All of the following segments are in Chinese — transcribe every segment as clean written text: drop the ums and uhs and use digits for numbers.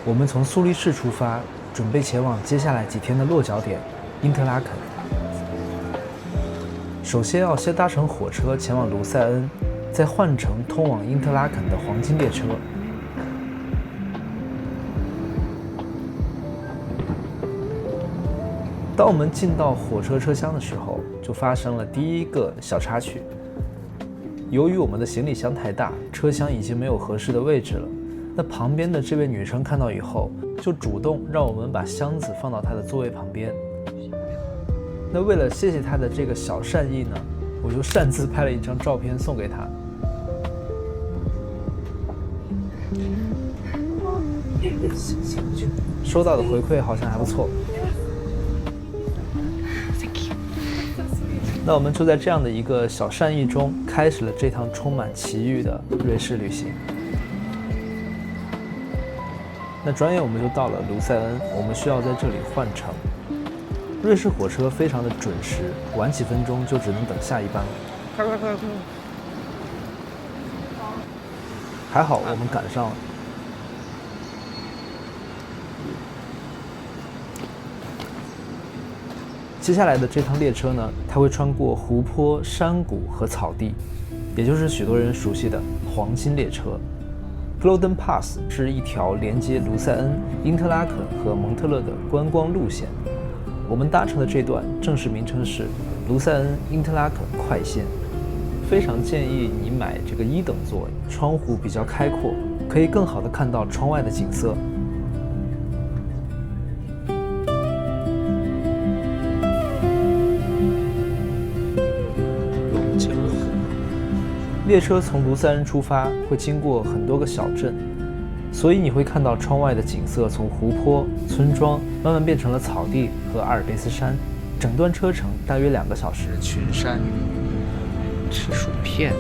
我們從蘇黎世出發，準備前往接下來幾天的落腳點因特拉肯。首先要先搭乘火車前往盧塞恩，再換乘通往因特拉肯的黄金列車。当我們進到火車车廂的時候，就發生了第一個小插曲。由於我們的行李箱太大，車廂已經沒有合適的位置了。那旁邊的這位女生看到以後，就主動讓我們把箱子放到她的座位旁邊。那為了謝謝她的這個小善意呢，我就擅自拍了一張照片送給她。收到的回饋好像還不錯。那我們就在這樣的一個小善意中，開始了這趟充滿奇遇的瑞士旅行。那轉眼我們就到了盧塞恩，我們需要在這裡換乘。瑞士火車非常的準時，晚幾分鐘就只能等下一班了。快！還好我們趕上了。接下來的這趟列車呢，它會穿過湖泊、山谷和草地，也就是许多人熟悉的黄金列車。Golden Pass 是一條連接盧塞恩、因特拉肯和蒙特勒的觀光路線。我們搭乘的這段正式名稱是盧塞恩因特拉肯快線。非常建議你買這個1等座，窗戶比較開闊，可以更好的看到窗外的景色。列車從盧塞恩出發，會經過很多個小鎮，所以你會看到窗外的景色從湖泊、村莊慢慢變成了草地和阿爾卑斯山。整段車程大約2個小時。群山，吃薯片。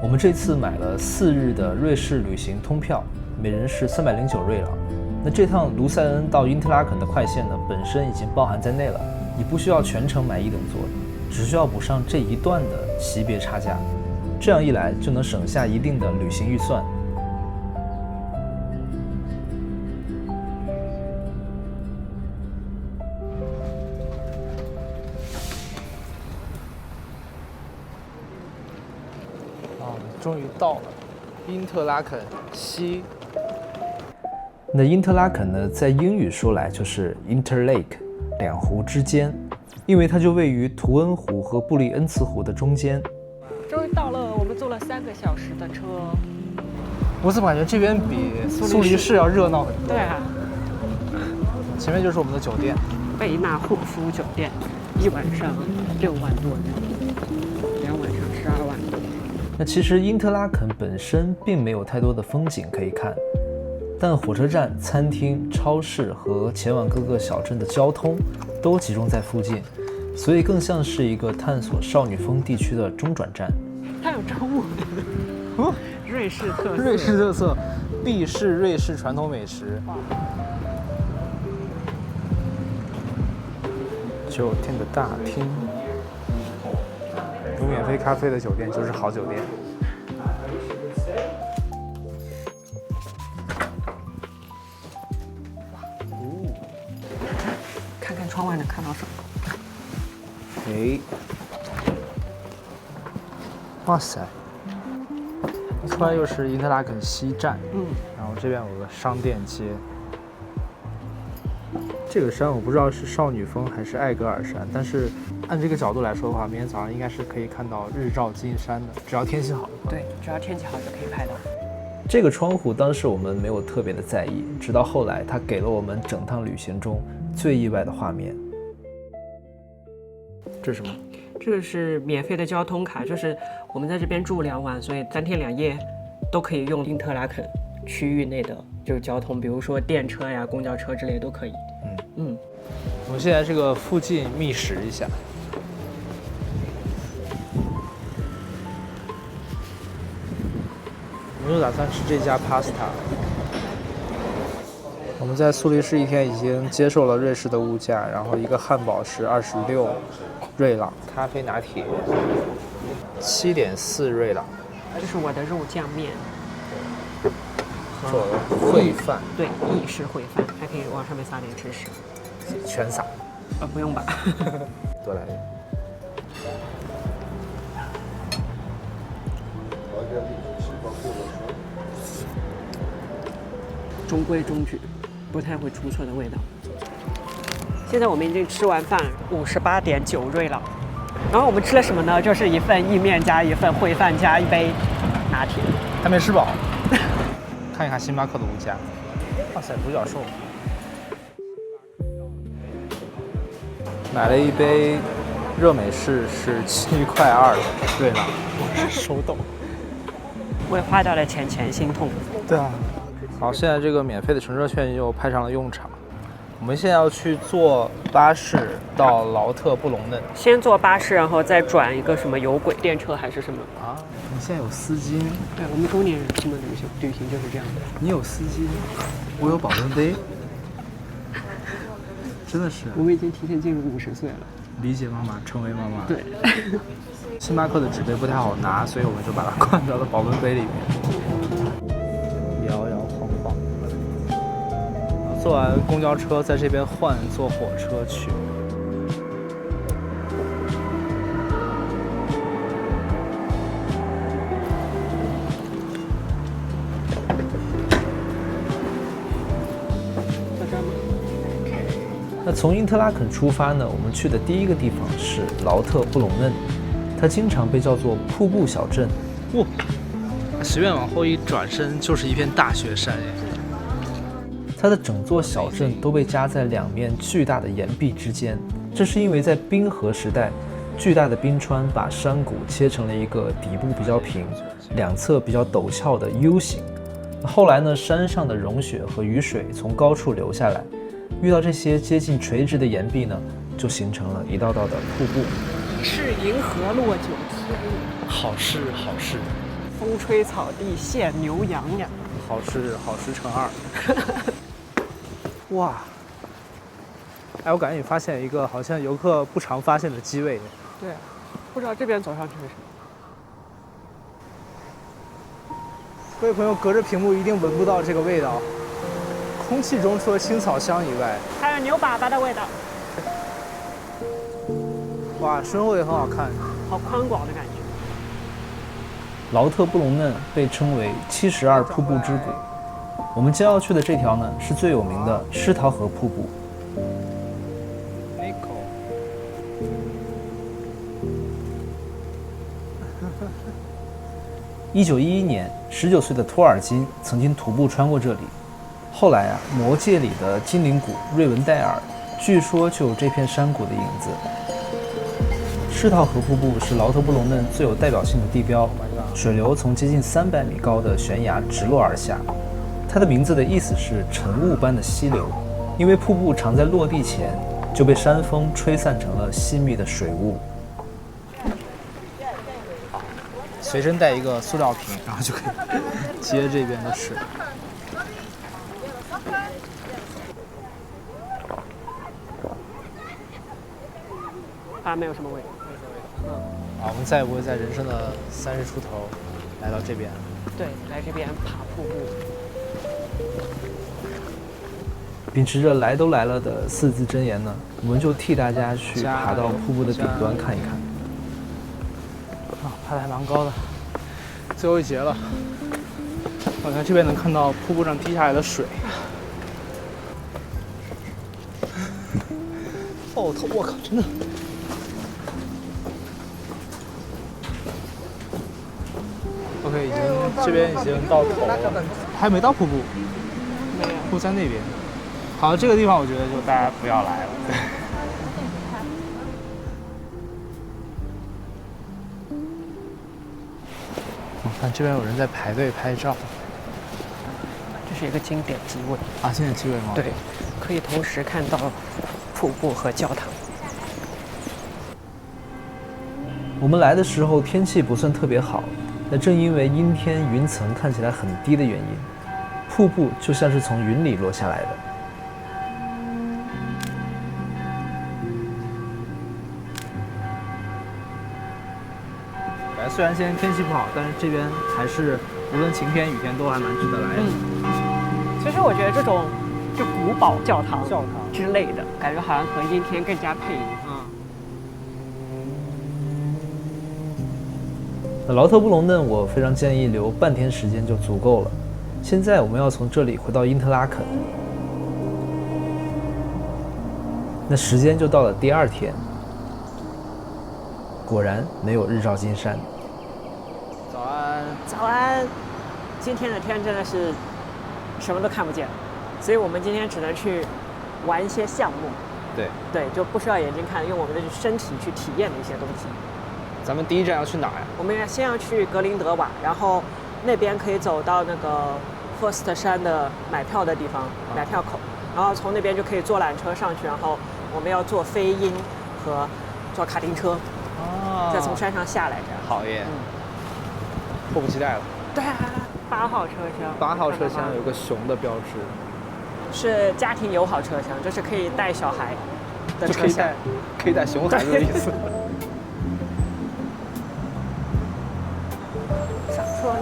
我们这次買了4日的瑞士旅行通票。每人是309瑞郎。那這趟盧塞恩到因特拉肯的快線呢，本身已經包含在內了，你不需要全程買1等座，只需要補上這一段的級別差價，這樣一來就能省下一定的旅行預算。终於到了因特拉肯西。那因特拉肯呢，在英語說來就是 Interlake， 兩湖之間，因為它就位於圖恩湖和布里恩茨湖的中間。終於到了，我們坐了3個小時的車。我怎麼感覺這邊比蘇黎世要熱鬧很多？對啊。前面就是我們的酒店，貝納霍夫酒店，1晚上6萬多，2晚上12萬多。那其實因特拉肯本身並沒有太多的風景可以看。但火車站、餐廳、超市和前往各個小鎮的交通都集中在附近，所以更像是一個探索少女峰地區的中轉站。它有中文。瑞士特色。瑞士特色，必是瑞士傳統美食。酒店的大廳，有免費咖啡的酒店就是好酒店。窗外能看到什麼？哎，哇塞！出来又是因特拉肯西站，然後這邊有個商店街。這個山我不知道是少女峰還是艾格爾山，但是按這個角度來說的話，明天早上應該是可以看到日照金山的，只要天氣好。對，只要天氣好就可以拍到。這個窗戶當時我們沒有特別的在意，直到後來它給了我們整趟旅行中最意外的畫面。這是什麼？這個是免費的交通卡，就是我們在這邊住2晚，所以3天2夜都可以用因特拉肯區域內的就是交通，比如說電車呀、公交車之類都可以。我們現在這個附近覓食一下。我就打算吃這家 pasta。我们在蘇黎世一天已經接受了瑞士的物價，然後一個漢堡是26瑞郎，咖啡拿鐵7.4瑞郎。這是我的肉醬麵，做燴飯，對，意式燴飯，還可以往上面撒點芝士，全撒。不用吧？多來一點。中規中矩，不太會出錯的味道。現在我們已經吃完飯，58.9瑞郎。然後我們吃了什麼呢？就是一份意麵加一份燴飯加一杯拿鐵。還沒吃飽。看一看星巴克的物價。哇塞，獨角獸。買了一杯熱美式是7.2塊瑞郎，我是手抖。為花掉的錢心痛。對啊。好，現在這個免費的乘車券又派上了用場。我們現在要去坐巴士到勞特布隆嫩。先坐巴士，然後再轉一個什麼有軌電車還是什麼？啊，你現在有絲巾？對，我們中年人新的旅行就是這樣的。你有絲巾，我有保溫杯，真的是。我們已經提前進入50歲了。搖姐媽媽成為媽媽。對。星巴克的紙杯不太好拿，所以我們就把它灌到了保溫杯裡面。搖搖晃晃。坐完公交車，在這邊換坐火車去。那從因特拉肯出發呢，我們去的第一個地方是勞特布隆嫩，它經常被叫做瀑布小鎮。哇，隨便往後一轉身就是一片大雪山耶。它的整座小鎮都被夾在兩面巨大的岩壁之間，這是因為在冰河時代，巨大的冰川把山谷切成了一個底部比較平、兩側比較陡峭的 U 型。後來呢，山上的融雪和雨水從高處流下來，遇到這些接近垂直的岩壁呢，就形成了一道道的瀑布。是銀河落九天，好事好事，風吹草低見牛羊呀，好事好事乘2。哇，哎，我感覺你發現一個好像遊客不常發現的機位。對，不知道這邊走上去是什麼。各位朋友，隔着屏幕一定聞不到這個味道，空氣中除了青草香以外，還有牛粑粑的味道。哇，身後也很好看，好寬廣的感覺。勞特布隆嫩被稱為72瀑布之谷。我們將要去的這條呢，是最有名的施陶河瀑布。1911年，19歲的托爾金曾經徒步穿過這裡。後來啊，魔戒裡的精靈谷瑞文戴爾，據說就有這片山谷的影子。施陶河瀑布是勞特布隆嫩最有代表性的地標，水流從接近300米高的懸崖直落而下。它的名字的意思是晨霧般的溪流，因為瀑布常在落地前就被山風吹散成了細密的水霧。隨身帶一個塑料瓶，然後就可以接這邊的水。啊，沒有什麼味。我們再也不會在人生的30出頭來到這邊。對，來這邊爬瀑布。秉持着來都來了的4字真言呢，我們就替大家去爬到瀑布的頂端看一看。爬得還蠻高的，最後一節了。我看這邊能看到瀑布上滴下來的水。哦，我靠，真的。OK， 這邊已經到頭了，還沒到瀑布，沒有，瀑布在那邊。好，這個地方我覺得就大家不要來了。我看這邊有人在排隊拍照。這是一個經典機位啊，經典機位嗎？對，可以同時看到瀑布和教堂。我們來的時候天氣不算特別好，那正因為陰天雲層看起來很低的原因，瀑布就像是從雲裡落下來的。雖然現在天氣不好，但是這邊還是無論晴天雨天都還蠻值得來的。其實我覺得這種就古堡教堂之類的感覺好像和阴天更加配。劳特布隆嫩我非常建議留半天时间就足夠了。現在我們要從這裡回到因特拉肯，那時間就到了第2天。果然沒有日照金山。早安，早安！今天的天真的是什麼都看不見，所以我們今天只能去玩一些項目。對，就不需要眼睛看，用我們的身體去體驗的一些東西。咱們第一站要去哪呀？我们先要去格林德瓦，然後那邊可以走到那個 First 山的買票的地方，買票口，然後從那邊就可以坐纜車上去，然後我們要坐飛鷹和坐卡丁車，再從山上下來這樣。好耶，迫不及待了。对啊，8號車廂。8號車廂有個熊的標誌，是家庭友好車廂，就是可以帶小孩的車廂，可以帶熊孩子的意思。上車嘍！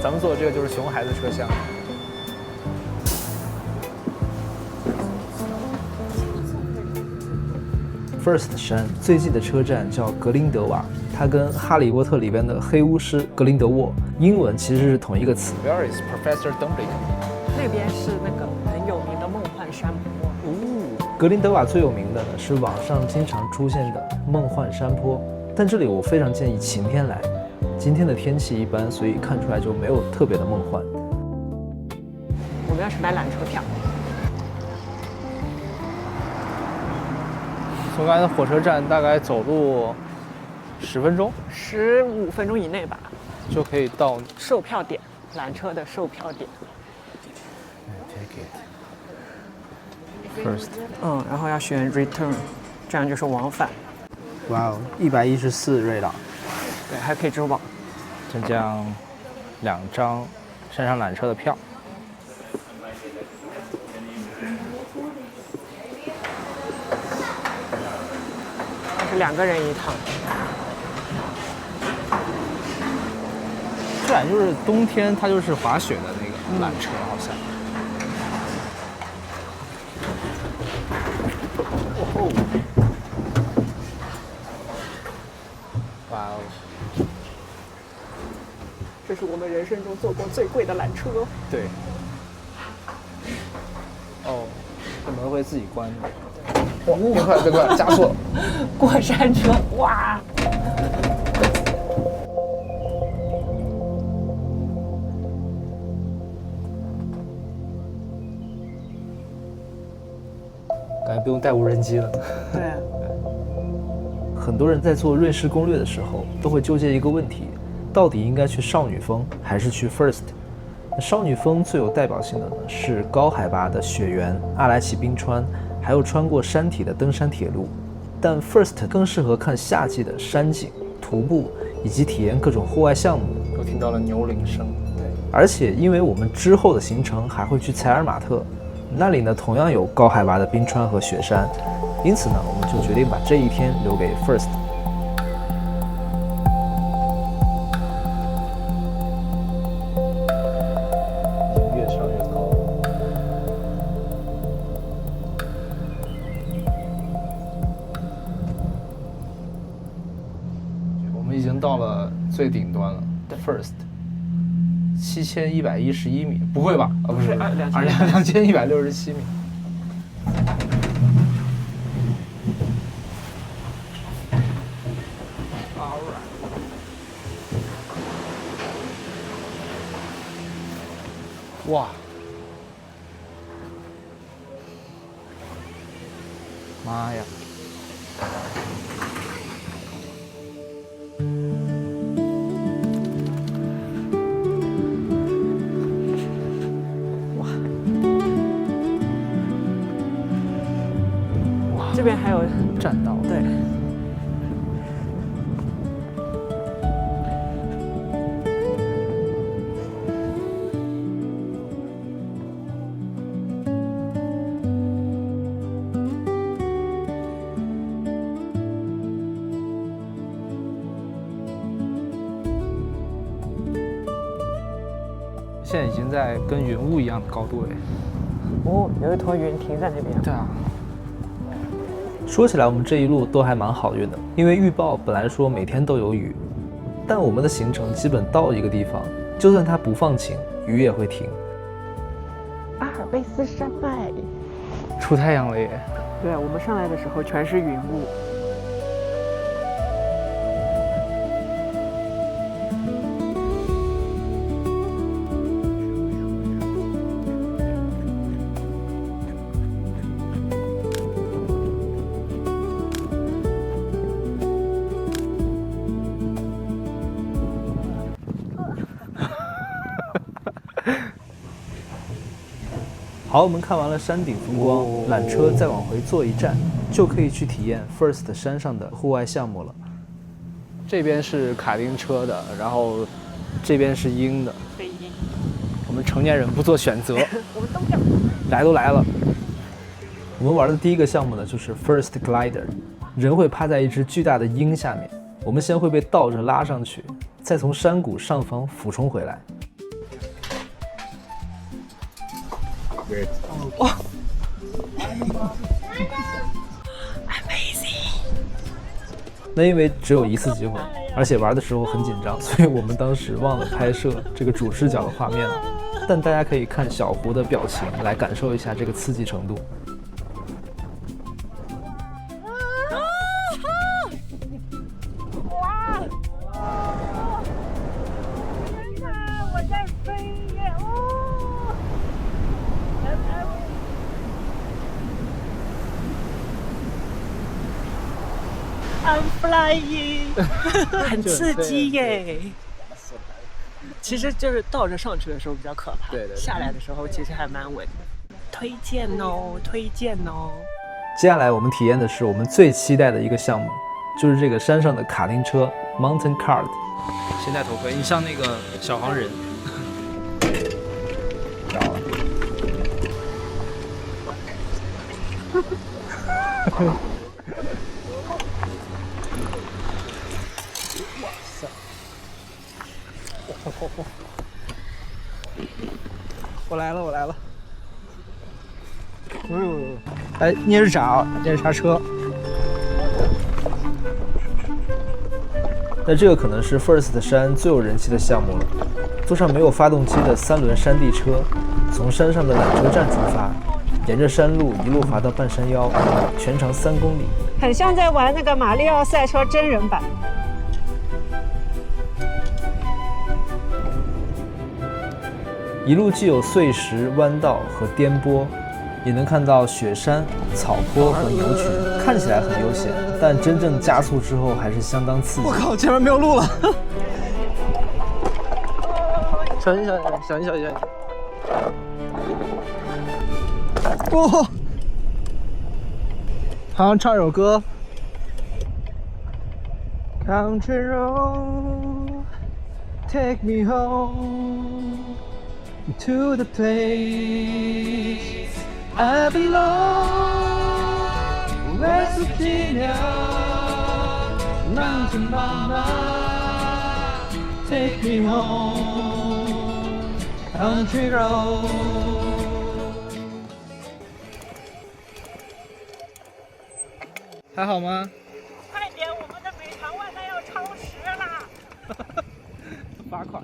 咱們坐的這個就是熊孩子車廂。First 山最近的車站叫格林德瓦，它跟《哈利波特》裡邊的黑巫師格林德沃英文其實是同一個詞。Where is Professor Dumbledore？ 那邊是那個很有名的夢幻山坡。格林德瓦最有名的呢是網上經常出現的夢幻山坡，但這裡我非常建議晴天來。今天的天氣一般，所以看出來就沒有特別的夢幻。我們要去買纜車票。從剛才的火車站大概走路10分鐘，15分鐘以內吧，就可以到售票點，纜車的售票點。Take it first。然後要選 return， 這樣就是往返。哇哦，114瑞郎。对，還可以支付寶。再這樣2張山上纜車的票。是2個人一趟。这缆就是冬天，它就是滑雪的那個纜車，好像。哇哦！這是我們人生中坐過最貴的纜車。對。哦，這門會自己關的。哇，別快，加速！過山車，哇！感覺不用帶無人機了。對。很多人在做瑞士攻略的時候，都會糾結一個問題：到底應該去少女峰還是去 First？ 少女峰最有代表性的呢是高海拔的雪原、阿萊奇冰川，還有穿過山體的登山鐵路。但 First 更適合看夏季的山景、徒步以及體驗各種戶外項目。又聽到了牛鈴聲。對。而且因為我們之後的行程還會去采爾馬特，那裡呢同樣有高海拔的冰川和雪山。因此呢，我們就決定把這一天留給 First。越上越高。我們已經到了最頂端了 ，First。7111米，不會吧？不是，2167米。哇！媽呀！哇！這邊還有棧道。對。現在已經在跟雲霧一樣的高度了。哦，有一坨雲停在那邊。对啊。说起來，我們這一路都還蠻好運的，因為預報本來说每天都有雨，但我們的行程基本到一個地方，就算它不放晴，雨也會停。阿爾卑斯山脈，出太陽了耶！對，我們上來的時候全是雲霧。好，我們看完了山頂風光，纜車再往回坐一站，就可以去體驗 First 山上的戶外項目了。這邊是卡丁車的，然後這邊是鷹的。飛鷹。我們成年人不做選擇。我們都要。來都來了。我們玩的第一個項目呢，就是 First Glider， 人會趴在一隻巨大的鷹下面，我們先會被倒着拉上去，再從山谷上方俯衝回來。哇 ！Amazing！ 那因為只有一次機會，而且玩的時候很緊張，所以我們当時忘了拍攝這個主視角的畫面了。但大家可以看小胡的表情來感受一下這個刺激程度。I'm flying， 很刺激耶！其實就是倒着上去的時候比較可怕，對，下來的時候其實還蠻穩的。推薦哦，推薦哦！接下來我們體驗的是我們最期待的一個項目，就是這個山上的卡丁車 Mountain Kart。先戴頭盔，你像那個小黃人。着了。我来了，我来了。哎，捏着脚，捏着刹车。那这个可能是 First 山最有人气的项目了。坐上没有发动机的3輪山地車，從山上的纜車站出發，沿着山路一路滑到半山腰，全長3公里。很像在玩那個馬里奧賽車真人版。一路既有碎石、彎道和顛簸，也能看到雪山、草坡和牛群，看起來很悠閒，但真正加速之後還是相當刺激。我靠，前面沒有路了！小心，小心，小心，小心！哦，好像唱首歌。Country road, take me home.To the place I belong, West Virginia, Mountain Mama, take me home, country road. 還好嗎？快點，我們的美團外賣要超時啦！罰款。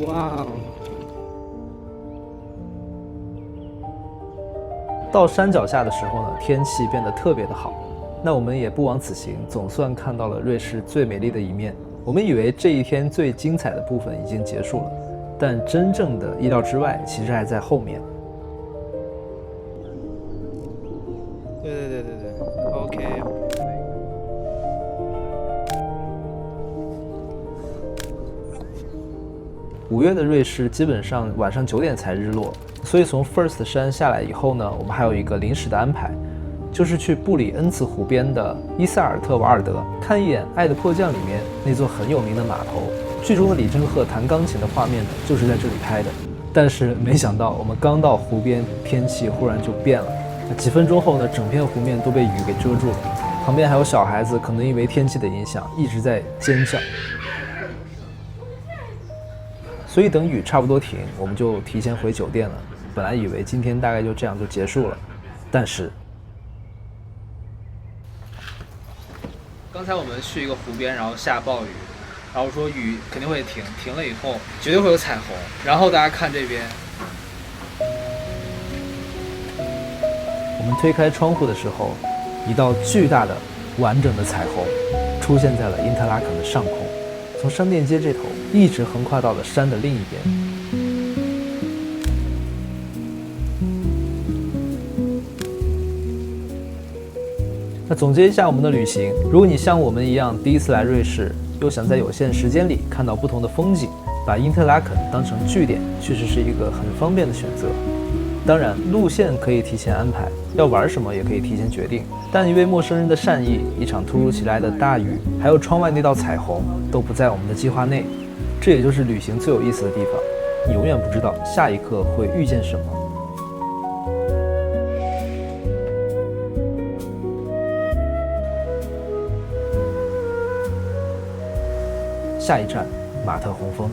哇！到山腳下的時候呢，天氣變得特別的好。那我們也不枉此行，總算看到了瑞士最美麗的一面。我們以為這一天最精彩的部分已經結束了，但真正的意料之外其實還在後面。對 ，OK。5月的瑞士基本上晚上9點才日落，所以從 First 山下來以後呢，我們還有一個臨時的安排，就是去布里恩茨湖邊的伊薩爾特瓦爾德看一眼《愛的迫降》裡面那座很有名的碼頭。劇中的李正赫彈鋼琴的畫面呢，就是在這裡拍的。但是沒想到我們剛到湖邊，天氣忽然就變了。幾分鐘後呢，整片湖面都被雨給遮住了。旁邊還有小孩子，可能因為天氣的影響一直在尖叫。所以等雨差不多停，我們就提前回酒店了。本来以為今天大概就这样就結束了，但是剛才我們去一個湖邊，然後下暴雨，然後說雨肯定會停，停了以後絕對會有彩虹。然後大家看這邊，我們推開窗戶的時候，一道巨大的完整的彩虹出現在了因特拉肯的上空，從商店街這頭一直橫跨到了山的另一邊。那總結一下我們的旅行，如果你像我們一樣第一次來瑞士，又想在有限時間裡看到不同的風景，把因特拉肯當成據點，確實是一個很方便的選擇。當然，路線可以提前安排，要玩什麼也可以提前決定。但一位陌生人的善意，一場突如其來的大雨，還有窗外那道彩虹，都不在我們的計劃內。這也就是旅行最有意思的地方，你永遠不知道下一刻會遇見什麼。下一站，馬特洪峰。